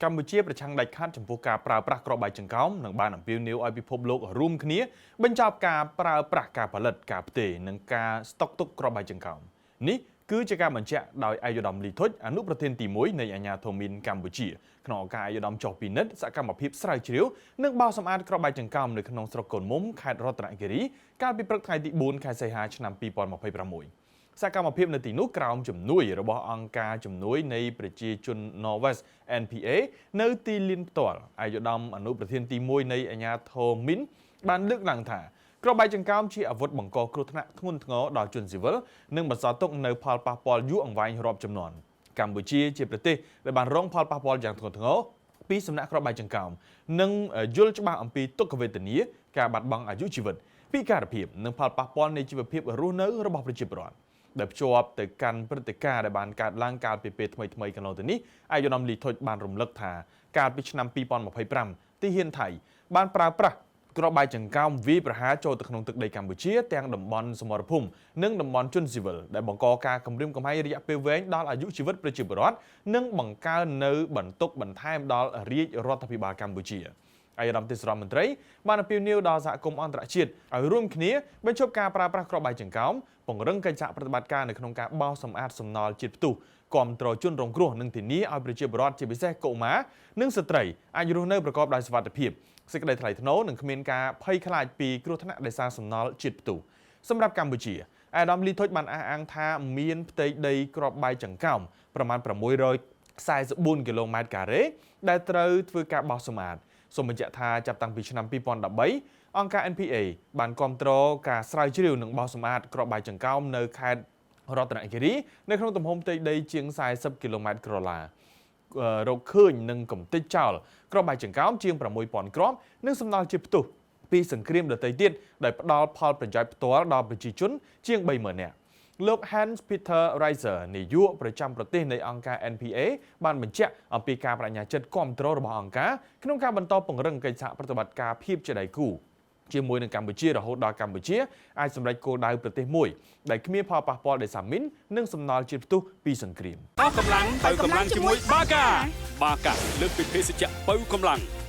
កម្ពុជាប្រឆាំងដាច់ខាតចំពោះការប្រើប្រាស់គ្រាប់បែកចង្កោមនិងបានអំពាវនាវឲ្យពិភពលោករួមគ្នាបញ្ចប់ការប្រើប្រាស់ការផលិតការផ្ទេរនិងការស្តុកទុកគ្រាប់បែកចង្កោមនេះគឺជាការបញ្ជាក់ដោយឯកឧត្តមលីធុចអនុប្រធានទី1នៃអាជ្ញាធរមីនកម្ពុជាក្នុងឱកាសឯកឧត្តមចុះពិនិត្យសកម្មភាពស្រាវជ្រាវនិងបោសសម្អាតគ្រាប់បែកចង្កោមនៅក្នុងស្រុកកូនមុំខេត្តរតនគិរីកាលពីព្រឹកថ្ងៃទី4ខែសីហាឆ្នាំ2026 សកម្មភាពនៅទីនោះក្រោមជំនួយរបស់អង្គការជំនួយនៃប្រជាជន Norwest NPA នៅទីលានផ្ទាល់ឯកឧត្តមអនុប្រធានទី1នៃអាជ្ញាធរមីនបានលើកឡើងថាគ្រាប់បែកចង្កោមជាអាវុធបង្កគ្រោះថ្នាក់ធ្ងន់ធ្ងរដល់ជនស៊ីវិលនិងបន្សល់ទុកនូវផលប៉ះពាល់យូរអង្វែងរាប់ជំនាន់កម្ពុជាជាប្រទេសដែលបានរងផលប៉ះពាល់យ៉ាងធ្ងន់ធ្ងរពីសំណាក់គ្រាប់បែកចង្កោមនិងយល់ច្បាស់អំពីទុក្ខវេទនាការបាត់បង់អាយុជីវិតពិការភាពនិងផលប៉ះពាល់នៃជីវភាពរស់នៅរបស់ប្រជាពលរដ្ឋដែលភ្ជាប់ទៅកាន់ព្រឹត្តិការណ៍ដែលបានកើតឡើងកាលពីពេលថ្មីៗកន្លងទៅនេះឯកឧត្តមលីធុចបានរំលឹកថាកាលពីឆ្នាំ2025ទីហ៊ានថៃបានប្រើប្រាស់គ្រាប់បែកចង្កោមវាយប្រហារចូលទៅក្នុងទឹកដីកម្ពុជាទាំងតំបន់សមរភូមិនិងតំបន់ជនស៊ីវិលដែលបង្កការគំរាមកំហែងរយៈពេលវែងដល់អាយុជីវិតប្រជាពលរដ្ឋនិងបង្កើននៅបន្ទុកបន្ថែមដល់រាជរដ្ឋាភិបាលកម្ពុជាឯកឧត្តមទេសរដ្ឋមន្ត្រីបានអំពាវនាវដល់សហគមន៍អន្តរជាតិឲ្យរួមគ្នាបញ្ឈប់ការប្រើប្រាស់គ្រាប់បែកចង្កោមពង្រឹងកិច្ចសហប្រតិបត្តិការនៅក្នុងការបោសសម្អាតសំណល់ជាតិផ្ទុះគាំទ្រជនរងគ្រោះនិងធានាឲ្យប្រជាពលរដ្ឋជាពិសេសកុមារនិងស្ត្រីអាចរស់នៅប្រកបដោយសុវត្ថិភាពសេចក្តីថ្លៃថ្នូរនិងគ្មានការភ័យខ្លាចពីគ្រោះថ្នាក់ដោយសារសំណល់ជាតិផ្ទុះសម្រាប់កម្ពុជាអាដាមលីធុចបានអះអាងថាមានផ្ទៃដីគ្រាប់បែកចង្កោមប្រមាណ644គីឡូម៉ែត្រការ៉េដែលត្រូវធ្វើការបោសសម្អាតសូមបញ្ជាក់ថាចាប់តាំងពីឆ្នាំ2013អង្គការ NPA បានគាំទ្រការស្រាវជ្រាវនិងបោសសម្អាតគ្រាប់បែកចង្កោមនៅខេត្តរតនគិរីនៅក្នុងទំហំផ្ទៃដីជាង40គីឡូម៉ែត្រក្រឡារកឃើញនឹងកំទេចចោលគ្រាប់បែកចង្កោមជាង6000គ្រាប់និងសំណល់ជាតិផ្ទុះពីសង្គ្រាមដទៃទៀតដែលផ្ដល់ផលប្រយោជន៍ផ្ទាល់ដល់ប្រជាជនជាង30000នាក់លោក Hans Peter Reiser នាយកប្រចាំប្រទេសនៃអង្គការ NPA បានបញ្ជាក់អំពីការបដិញ្ញាចិត្តគាំទ្ររបស់អង្គការក្នុងការបន្តពង្រឹងកិច្ចសហប្រតិបត្តិការភាពជាដៃគូជាមួយនឹងកម្ពុជារហូតដល់កម្ពុជាអាចសម្រេចគោលដៅប្រទេសមួយដែលគ្មានផលប៉ះពាល់ដោយសារមីននិងសំណល់ជាតិផ្ទុះពីសង្គ្រាម អស់កម្លាំងទៅកម្លាំងជាមួយបាកាលើកពីភេសជ្ជៈបើកម្លាំង